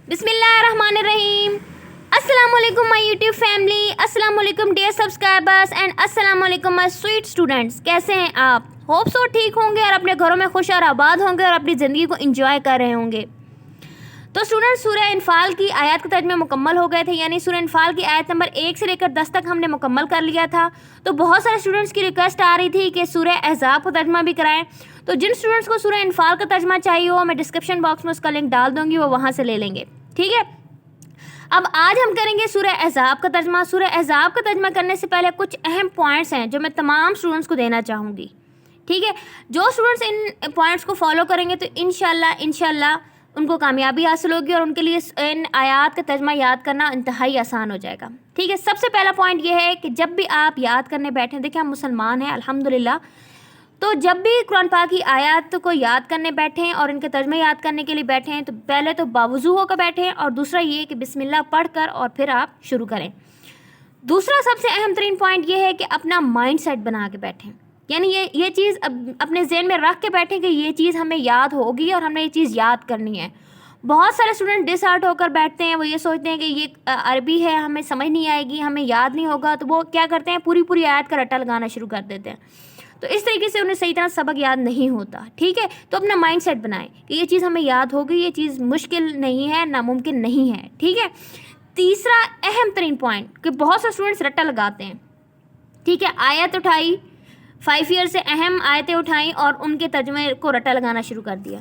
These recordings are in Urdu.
بسم اللہ الرحمن الرحیم. السلام علیکم مائی یوٹیوب فیملی, السلام علیکم ڈیئر سبسکرائبرس اینڈ السلام علیکم مائی سویٹ اسٹوڈنٹس. کیسے ہیں آپ؟ ہوپ سو ٹھیک ہوں گے اور اپنے گھروں میں خوش اور آباد ہوں گے اور اپنی زندگی کو انجوائے کر رہے ہوں گے. تو اسٹوڈنٹس, سورہ انفال کی آیات کے ترجمے مکمل ہو گئے تھے, یعنی سورہ انفال کی آیت نمبر 1 سے لے کر 10 تک ہم نے مکمل کر لیا تھا. تو بہت سارے اسٹوڈنٹس کی ریکویسٹ آ رہی تھی کہ سورہ احزاب کا ترجمہ بھی کرائیں. تو جن اسٹوڈنٹس کو سورہ انفال کا ترجمہ چاہیے ہو, میں ڈسکرپشن باکس میں اس کا لنک ڈال دوں گی, وہ وہاں سے لے لیں گے. ٹھیک ہے, اب آج ہم کریں گے سورہ احزاب کا ترجمہ. سورہ احزاب کا ترجمہ کرنے سے پہلے کچھ اہم پوائنٹس ہیں جو میں تمام اسٹوڈنٹس کو دینا چاہوں گی. ٹھیک ہے, جو اسٹوڈنٹس ان پوائنٹس کو فالو کریں گے تو انشاءاللہ ان کو کامیابی حاصل ہوگی اور ان کے لیے ان آیات کا ترجمہ یاد کرنا انتہائی آسان ہو جائے گا. ٹھیک ہے, سب سے پہلا پوائنٹ یہ ہے کہ جب بھی آپ یاد کرنے بیٹھیں, دیکھیں ہم مسلمان ہیں الحمدللہ, تو جب بھی قرآن پاک کی آیات کو یاد کرنے بیٹھیں اور ان کے ترجمے یاد کرنے کے لیے بیٹھیں تو پہلے تو باوضو ہو کر بیٹھیں, اور دوسرا یہ کہ بسم اللہ پڑھ کر اور پھر آپ شروع کریں. دوسرا سب سے اہم ترین پوائنٹ یہ ہے کہ اپنا مائنڈ سیٹ بنا کے بیٹھیں, یعنی یہ چیز اپنے ذہن میں رکھ کے بیٹھیں کہ یہ چیز ہمیں یاد ہوگی اور ہم نے یہ چیز یاد کرنی ہے. بہت سارے اسٹوڈنٹ ڈس ہارٹ ہو کر بیٹھتے ہیں, وہ یہ سوچتے ہیں کہ یہ عربی ہے, ہمیں سمجھ نہیں آئے گی, ہمیں یاد نہیں ہوگا, تو وہ کیا کرتے ہیں پوری آیت کا رٹا لگانا شروع کر دیتے ہیں. تو اس طریقے سے انہیں صحیح طرح سبق یاد نہیں ہوتا. ٹھیک ہے, تو اپنا مائنڈ سیٹ بنائیں کہ یہ چیز ہمیں یاد ہوگی, یہ چیز مشکل نہیں ہے, ناممکن نہیں ہے. ٹھیک ہے, تیسرا اہم ترین پوائنٹ کہ بہت سے اسٹوڈنٹس رٹا لگاتے ہیں. ٹھیک ہے, آیت اٹھائی, 5 ایئر سے اہم آیتیں اٹھائیں اور ان کے ترجمے کو رٹا لگانا شروع کر دیا.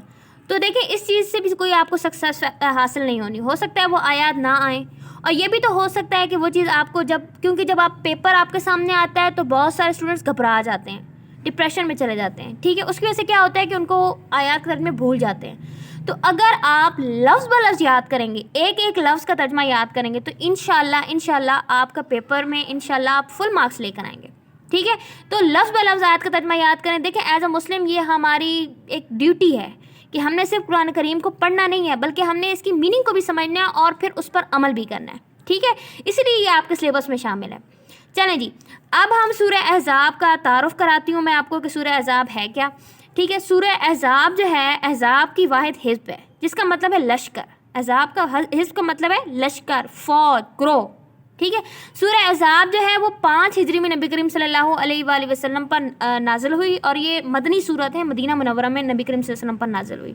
تو دیکھیں اس چیز سے بھی کوئی آپ کو سکسیس حاصل نہیں ہونی. ہو سکتا ہے وہ آیات نہ آئیں, اور یہ بھی تو ہو سکتا ہے کہ وہ چیز آپ کو کیونکہ جب آپ پیپر آپ کے سامنے آتا ہے تو بہت سارے اسٹوڈنٹس گھبرا جاتے ہیں, ڈپریشن میں چلے جاتے ہیں. ٹھیک ہے, اس کی وجہ سے کیا ہوتا ہے کہ ان کو آیات کے ترجمے بھول جاتے ہیں. تو اگر آپ لفظ بلفظ یاد کریں گے, ایک لفظ کا ترجمہ یاد کریں گے, تو انشاءاللہ آپ کا پیپر میں انشاءاللہ آپ فل مارکس لے کر آئیں گے. ٹھیک ہے, تو لفظ بلفظ آیات کا ترجمہ یاد کریں. دیکھیں ایز اے مسلم یہ ہماری ایک ڈیوٹی ہے کہ ہم نے صرف قرآن کریم کو پڑھنا نہیں ہے, بلکہ ہم نے اس کی میننگ کو بھی سمجھنا ہے اور پھر اس پر عمل بھی کرنا ہے. ٹھیک ہے, اسی لیے یہ آپ کے سلیبس میں شامل ہے. چلیں جی, اب ہم سورہ احزاب کا تعارف کراتی ہوں میں آپ کو کہ سورہ احزاب ہے کیا. ٹھیک ہے, سورہ احزاب جو ہے, احزاب کی واحد حزب ہے جس کا مطلب ہے لشکر. احزاب کا حزب کا مطلب ہے لشکر, فوج, گروہ. ٹھیک ہے, سورہ احزاب جو ہے وہ 5 ہجری میں نبی کریم صلی اللہ علیہ وآلہ وسلم پر نازل ہوئی, اور یہ مدنی صورت ہے, مدینہ منورہ میں نبی کریم صلی اللہ علیہ وسلم پر نازل ہوئی.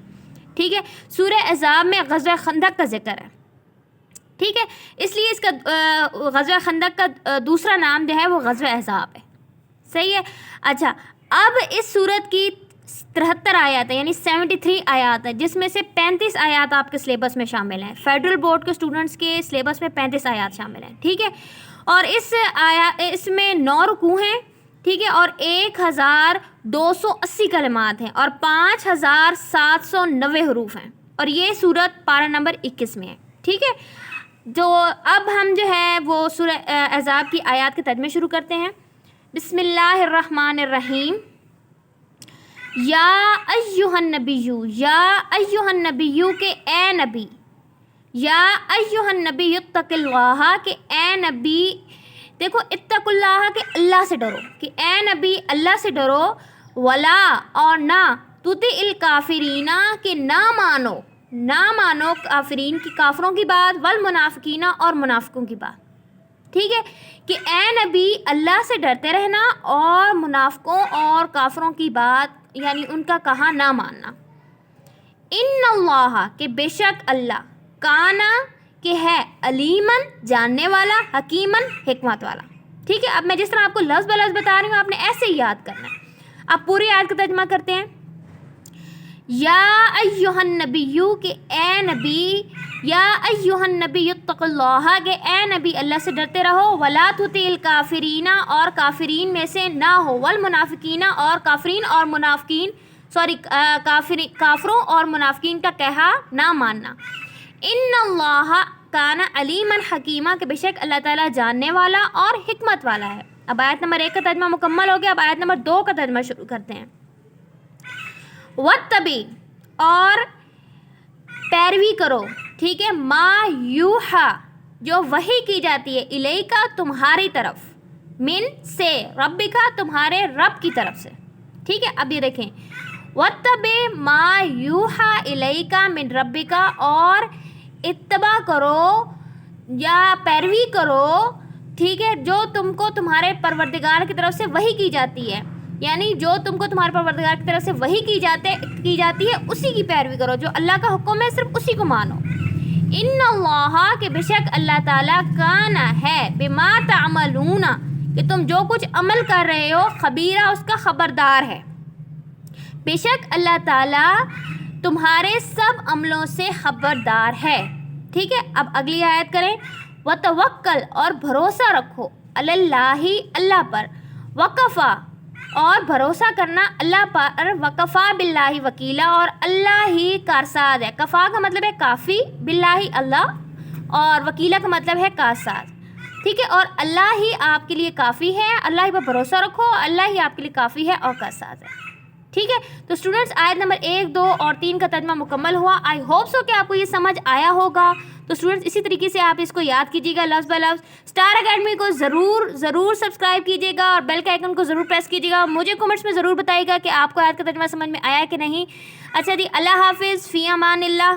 ٹھیک ہے, سورہ احزاب میں غزوہ خندق کا ذکر ہے. ٹھیک ہے, اس لیے اس کا غزوہ خندق کا دوسرا نام جو ہے وہ غزوہ احزاب ہے. صحیح ہے. اچھا, اب اس سورت کی 73 آیات ہیں, یعنی 73 آیات ہیں, جس میں سے 35 آیات آپ کے سلیبس میں شامل ہیں. فیڈرل بورڈ کے اسٹوڈنٹس کے سلیبس میں 35 آیات شامل ہیں. ٹھیک ہے, اور اس میں 9 رکوع ہیں. ٹھیک ہے, اور 1280 کلمات ہیں اور 5790 حروف ہیں, اور یہ سورت پارہ نمبر 21 میں ہے. ٹھیک ہے, جو اب ہم جو ہے وہ سورہ احزاب کی آیات کے ترجمے شروع کرتے ہیں. بسم اللہ الرحمن الرحیم. یا ایہا النبی, یا ایہا النبی کہ اے نبی, یا ایہا النبی اتق اللہ کہ اے نبی, دیکھو اتق اللہ کہ اللہ سے ڈرو, کہ اے نبی اللہ سے ڈرو, ولا اور نہ, تطع الکافرین کہ نہ مانو کافرین کی, کافروں کی بات, والمنافقین اور منافقوں کی بات. ٹھیک ہے, کہ اے نبی اللہ سے ڈرتے رہنا اور منافقوں اور کافروں کی بات یعنی ان کا کہا نہ ماننا. ان اللہ کہ بے شک اللہ, کانا کہ ہے, علیمن جاننے والا, حکیمن حکمت والا. ٹھیک ہے, اب میں جس طرح آپ کو لفظ بلفظ بتا رہی ہوں آپ نے ایسے ہی یاد کرنا ہے. اب پوری آیت کا ترجمہ کرتے ہیں. یا ایہا النبی کہ اے نبی, یا ایہا النبی اتق اللہ کہ اے نبی اللہ سے ڈرتے رہو, ولا تطع الکافرین اور کافرین میں سے نہ ہو, والمنافقین اور کافرین اور منافقین کافروں اور منافقین کا کہا نہ ماننا. ان اللہ کان علیما حکیما کہ بے شک اللہ تعالیٰ جاننے والا اور حکمت والا ہے. اب آیت نمبر 1 کا ترجمہ مکمل ہو گیا, اب آیت نمبر 2 کا ترجمہ شروع کرتے ہیں. واتبع اور پیروی کرو. ٹھیک ہے, ما یوحا جو وحی کی جاتی ہے, الیکا تمہاری طرف, من سے, ربکا تمہارے رب کی طرف سے. ٹھیک ہے, اب یہ دیکھیں, واتبع ما یوحا الیکا من ربکا, اور اتباع کرو یا پیروی کرو، ٹھیک ہے، جو تم کو تمہارے پروردگار کی طرف سے وحی کی جاتی ہے، یعنی جو تم کو تمہارے پروردگار کی طرف سے وحی کی جاتی ہے اسی کی پیروی کرو، جو اللہ کا حکم ہے صرف اسی کو مانو۔ ان اللہ، کہ بے شک اللہ تعالیٰ، کان ہے، بما تعملون، کہ تم جو کچھ عمل کر رہے ہو، خبیرہ، اس کا خبردار ہے۔ بے شک اللہ تعالیٰ تمہارے سب عملوں سے خبردار ہے، ٹھیک ہے۔ اب اگلی آیت کریں، وتوکل، اور بھروسہ رکھو، علی اللہ، اللہ پر، وکفا، اور بھروسہ کرنا اللہ پر، وکفا باللہ وکیلا، اور اللہ ہی کارساز ہے۔ کفا کا مطلب ہے کافی، باللہ اللہ، اور وکیلا کا مطلب ہے کارساز، ٹھیک ہے، اور اللہ ہی آپ کے لیے کافی ہے، اللہ ہی پر بھروسہ رکھو، اللہ ہی آپ کے لیے کافی ہے اور کارساز ہے، ٹھیک ہے۔ تو اسٹوڈنٹس آیت نمبر 1، 2 اور 3 کا ترجمہ مکمل ہوا۔ آئی ہوپ سو کہ آپ کو یہ سمجھ آیا ہوگا۔ تو اسٹوڈنٹس اسی طریقے سے آپ اس کو یاد کیجیے گا لفظ بائی لفظ۔ اسٹار اکیڈمی کو ضرور سبسکرائب کیجیے گا اور بیل کے آئیکن کو ضرور پریس کیجیے گا۔ مجھے کمنٹس میں ضرور بتائیے گا کہ آپ کو آیت کا ترجمہ سمجھ میں آیا کہ نہیں۔ اچھا جی، اللہ حافظ، فی امان اللہ۔